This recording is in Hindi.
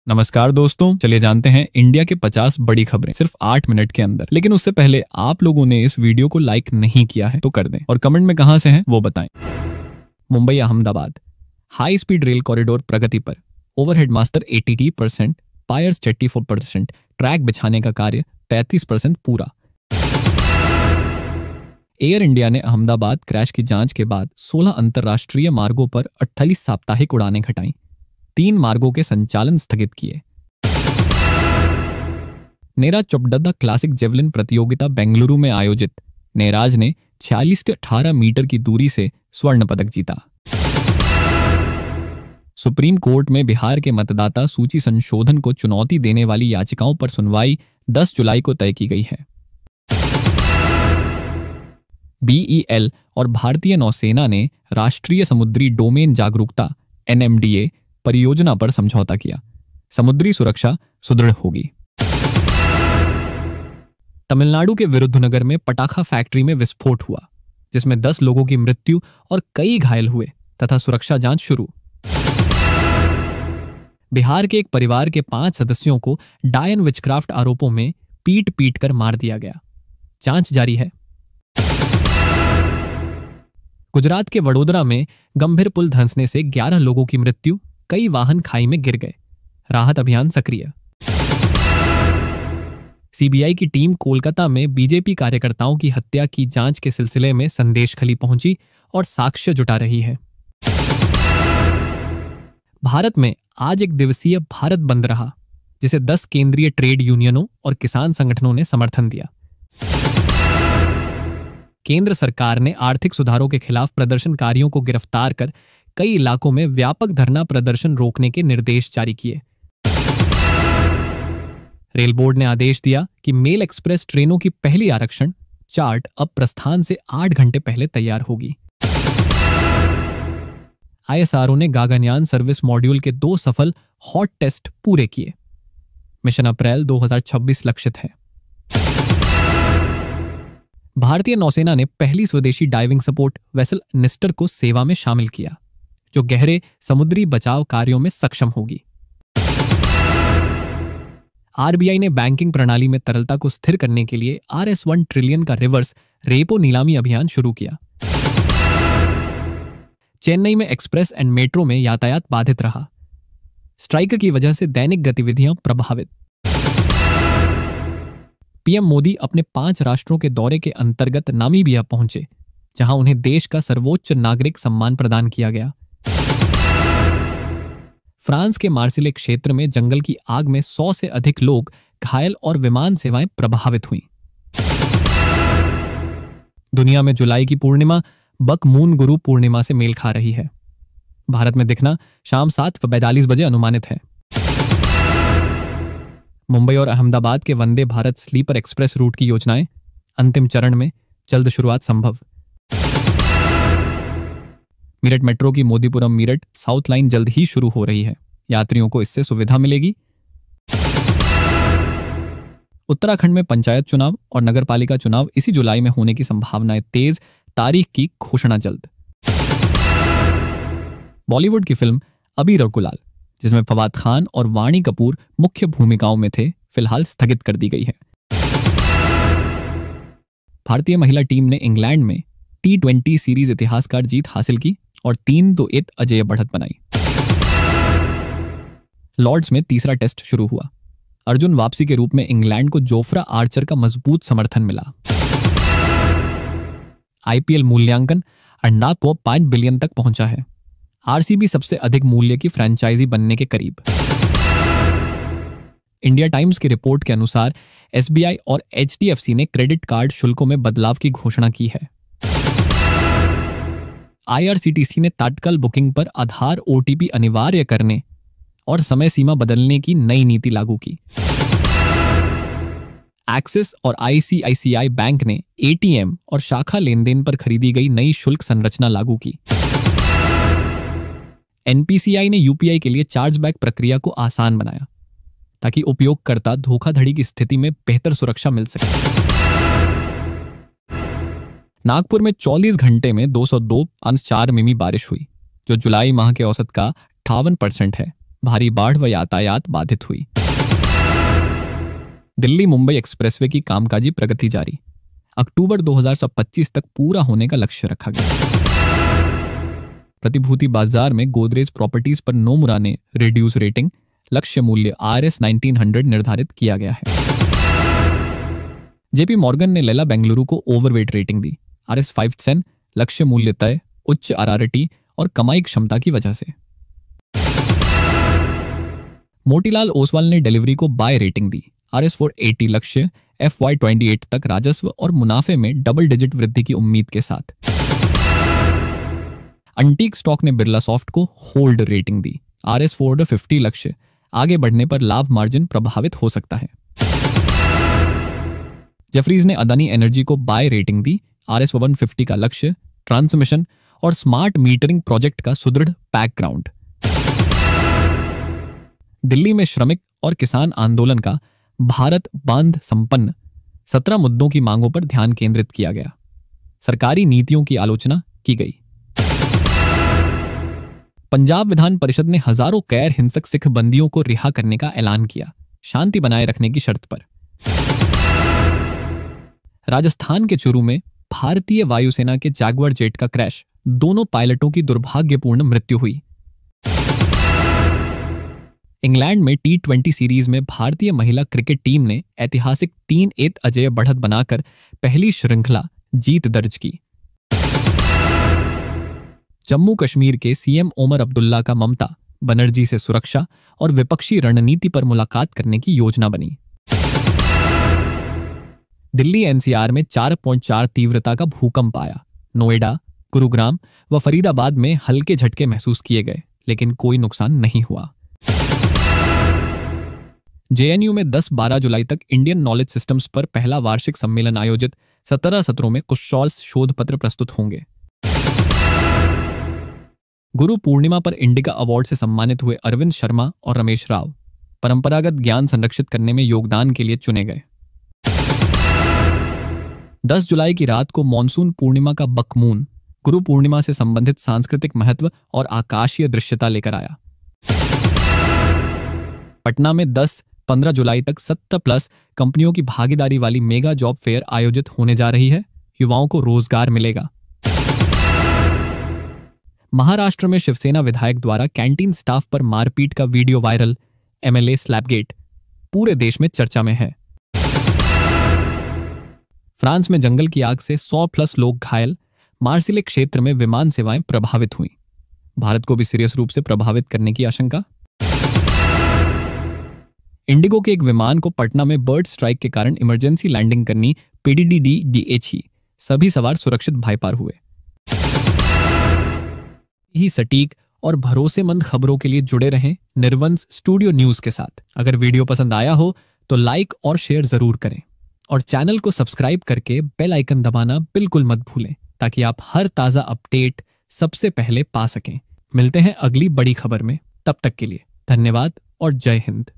नमस्कार दोस्तों, चलिए जानते हैं इंडिया के 50 बड़ी खबरें सिर्फ 8 मिनट के अंदर। लेकिन उससे पहले आप लोगों ने इस वीडियो को लाइक नहीं किया है तो कर दें और कमेंट में कहां से हैं वो बताएं। Mumbai Ahmedabad high speed rail corridor प्रगति पर, ओवरहेड मास्टर 80%, पायर्स 34%, ट्रैक बिछाने का कार्य 33% पूरा। एयर इंडिया ने अहमदाबाद क्रैश की जांच के बाद 16 अंतरराष्ट्रीय मार्गों पर 48 साप्ताहिक उड़ानें घटाई, 3 मार्गों के संचालन स्थगित किए। नेरा चोपड़दा क्लासिक जेवलिन प्रतियोगिता बेंगलुरु में आयोजित, नेराज ने 46 से 18 मीटर की दूरी से स्वर्ण पदक जीता। सुप्रीम कोर्ट में बिहार के मतदाता सूची संशोधन को चुनौती देने वाली याचिकाओं पर सुनवाई 10 जुलाई को तय की गई है। BEL और भारतीय नौसेना ने राष्ट्रीय समुद्री डोमेन जागरूकता NMDA परियोजना पर समझौता किया, समुद्री सुरक्षा सुदृढ़ होगी। तमिलनाडु के विरुद्धनगर में पटाखा फैक्ट्री में विस्फोट हुआ, जिसमें 10 लोगों की मृत्यु और कई घायल हुए तथा सुरक्षा जांच शुरू। बिहार के एक परिवार के 5 सदस्यों को डायन विचक्राफ्ट आरोपों में पीट कर मार दिया गया, जांच जारी है। गुजरात के वडोदरा में गंभीर पुल धंसने से 11 लोगों की मृत्यु, कई वाहन खाई में गिर गए, राहत अभियान सक्रिय। CBI की टीम कोलकाता में BJP कार्यकर्ताओं की हत्या की जांच के सिलसिले में संदेशखली पहुंची और साक्ष्य जुटा रही है। भारत में आज एक दिवसीय भारत बंद रहा, जिसे 10 केंद्रीय ट्रेड यूनियनों और किसान संगठनों ने समर्थन दिया। केंद्र सरकार ने आर्थिक सुधारों के खिलाफ प्रदर्शनकारियों को गिरफ्तार कर कई इलाकों में व्यापक धरना प्रदर्शन रोकने के निर्देश जारी किए। रेल बोर्ड ने आदेश दिया कि मेल एक्सप्रेस ट्रेनों की पहली आरक्षण चार्ट अब प्रस्थान से 8 घंटे पहले तैयार होगी। ISRO ने गगनयान सर्विस मॉड्यूल के 2 सफल हॉट टेस्ट पूरे किए। मिशन अप्रैल 2026 लक्षित है। भारतीय नौसेना ने पहली स्वदेशी डाइविंग सपोर्ट वेसल निस्टर को सेवा में शामिल किया, जो गहरे समुद्री बचाव कार्यों में सक्षम होगी। RBI ने बैंकिंग प्रणाली में तरलता को स्थिर करने के लिए RS1 ट्रिलियन का रिवर्स रेपो नीलामी अभियान शुरू किया। चेन्नई में एक्सप्रेस एंड मेट्रो में यातायात बाधित रहा, स्ट्राइक की वजह से दैनिक गतिविधियां प्रभावित। PM मोदी अपने 5 राष्ट्रों के दौरे के अंतर्गत नामीबिया पहुंचे, जहां उन्हें देश का सर्वोच्च नागरिक सम्मान प्रदान किया गया। फ्रांस के मार्सिले क्षेत्र में जंगल की आग में 100 से अधिक लोग घायल और विमान सेवाएं प्रभावित हुईं। दुनिया में जुलाई की पूर्णिमा बक मून गुरु पूर्णिमा से मेल खा रही है। भारत में दिखना शाम 7:42 बजे अनुमानित है। मुंबई और अहमदाबाद के Vande Bharat sleeper express root की योजनाएं अंतिम चरण में, जल्द शुरुआत संभव। मेरठ मेट्रो की मोदीपुरम मेरठ साउथ लाइन जल्द ही शुरू हो रही है, यात्रियों को इससे सुविधा मिलेगी। उत्तराखंड में पंचायत चुनाव और नगरपालिका चुनाव इसी जुलाई में होने की संभावनाएं तेज, तारीख की घोषणा जल्द। बॉलीवुड की फिल्म अबी और गुलाल, जिसमें फवाद खान और वाणी कपूर मुख्य भूमिकाओं में थे, फिलहाल स्थगित कर दी गई है। भारतीय महिला टीम ने इंग्लैंड में T20 सीरीज इतिहासकार जीत हासिल की और 3-1 अजेय बढ़त बनाई। लॉर्ड्स में तीसरा टेस्ट शुरू हुआ, अर्जुन वापसी के रूप में इंग्लैंड को जोफ्रा आर्चर का मजबूत समर्थन मिला। IPL मूल्यांकन 8.5 बिलियन तक पहुंचा है, RCB सबसे अधिक मूल्य की फ्रेंचाइजी बनने के करीब। इंडिया टाइम्स की रिपोर्ट के अनुसार SBI और HDFC ने क्रेडिट कार्ड शुल्कों में बदलाव की घोषणा की है। IRCTC ने तत्काल बुकिंग पर आधार OTP अनिवार्य करने और समय सीमा बदलने की नई नीति लागू की। एक्सिस और ICICI बैंक ने ATM और शाखा लेनदेन पर खरीदी गई नई शुल्क संरचना लागू की। NPCI ने UPI के लिए चार्जबैक प्रक्रिया को आसान बनाया, ताकि उपयोगकर्ता धोखाधड़ी की स्थिति में बेहतर सुरक्षा मिल सके। नागपुर में 44 घंटे में 202.4 मिमी बारिश हुई, जो जुलाई माह के औसत का 58% है। भारी बाढ़ व यातायात बाधित हुई। दिल्ली मुंबई एक्सप्रेसवे की कामकाजी प्रगति जारी, अक्टूबर 2025 तक पूरा होने का लक्ष्य रखा गया। प्रतिभूति बाजार में गोदरेज प्रॉपर्टीज पर नोमुरा ने रिड्यूस रेटिंग, लक्ष्य मूल्य RS 1900 निर्धारित किया गया है। जेपी मॉर्गन ने लेला बेंगलुरु को ओवरवेट रेटिंग दी, RS 510, लक्ष्य मूल्य तय, उच्च RRT और कमाई क्षमता की वजह से। मोतीलाल ओसवाल ने डिलीवरी को बाय रेटिंग दी, RS 480, लक्ष्य FY 28 तक राजस्व और मुनाफे में डबल डिजिट वृद्धि की उम्मीद के साथ। अंटीक स्टॉक ने बिरला सॉफ्ट को होल्ड रेटिंग दी, RS 450, लक्ष्य आगे बढ़ने पर लाभ मार्जिन प्रभावित हो सकता है। जेफरीज ने अदानी एनर्जी को बाय रेटिंग दी, RS 150 का लक्ष्य ट्रांसमिशन और स्मार्ट मीटरिंग प्रोजेक्ट का सुदृढ़ बैकग्राउंड। दिल्ली में श्रमिक और किसान आंदोलन का भारत बंद संपन्न, 17 मुद्दों की मांगों पर ध्यान केंद्रित किया गया, सरकारी नीतियों की आलोचना की गई। पंजाब विधान परिषद ने हजारों गैर हिंसक सिख बंदियों को रिहा करने का ऐलान किया, शांति बनाए रखने की शर्त पर। राजस्थान के चुरू में भारतीय वायुसेना के जैगुआर जेट का क्रैश, दोनों पायलटों की दुर्भाग्यपूर्ण मृत्यु हुई। इंग्लैंड में T20 सीरीज में भारतीय महिला क्रिकेट टीम ने ऐतिहासिक 3-1 अजेय बढ़त बनाकर पहली श्रृंखला जीत दर्ज की। जम्मू कश्मीर के CM ओमर अब्दुल्ला का ममता बनर्जी से सुरक्षा और विपक्षी रणनीति पर मुलाकात करने की योजना बनी। दिल्ली NCR में 4.4 तीव्रता का भूकंप आया, नोएडा, गुरुग्राम व फरीदाबाद में हल्के झटके महसूस किए गए, लेकिन कोई नुकसान नहीं हुआ। JNU में 10-12 जुलाई तक इंडियन नॉलेज सिस्टम्स पर पहला वार्षिक सम्मेलन आयोजित, 17 सत्रों में कुशल शोध पत्र प्रस्तुत होंगे। गुरु पूर्णिमा पर इंडिका अवार्ड से सम्मानित हुए अरविंद शर्मा और रमेश राव परंपरागत ज्ञान संरक्षित करने में योगदान के लिए चुने गए। 10 जुलाई की रात को मॉनसून पूर्णिमा का बकमून गुरु पूर्णिमा से संबंधित सांस्कृतिक महत्व और आकाशीय दृश्यता लेकर आया। पटना में 10-15 जुलाई तक 70+ कंपनियों की भागीदारी वाली मेगा जॉब फेयर आयोजित होने जा रही है, युवाओं को रोजगार मिलेगा। महाराष्ट्र में शिवसेना विधायक द्वारा कैंटीन स्टाफ पर मारपीट का वीडियो वायरल, MLA स्लैपगेट पूरे देश में चर्चा में है। फ्रांस में जंगल की आग से 100+ लोग घायल, मार्सिले क्षेत्र में विमान सेवाएं प्रभावित हुई, भारत को भी सीरियस रूप से प्रभावित करने की आशंका। इंडिगो के एक विमान को पटना में बर्ड स्ट्राइक के कारण इमरजेंसी लैंडिंग करनी, PDDDH, सभी सवार सुरक्षित भाई पार हुए। ही सटीक और भरोसेमंद खबरों के लिए जुड़े रहें निर्वंश स्टूडियो न्यूज के साथ। अगर वीडियो पसंद आया हो तो लाइक और शेयर जरूर करें और चैनल को सब्सक्राइब करके बेल आइकन दबाना बिल्कुल मत भूलें, ताकि आप हर ताजा अपडेट सबसे पहले पा सकें। मिलते हैं अगली बड़ी खबर में, तब तक के लिए धन्यवाद और जय हिंद।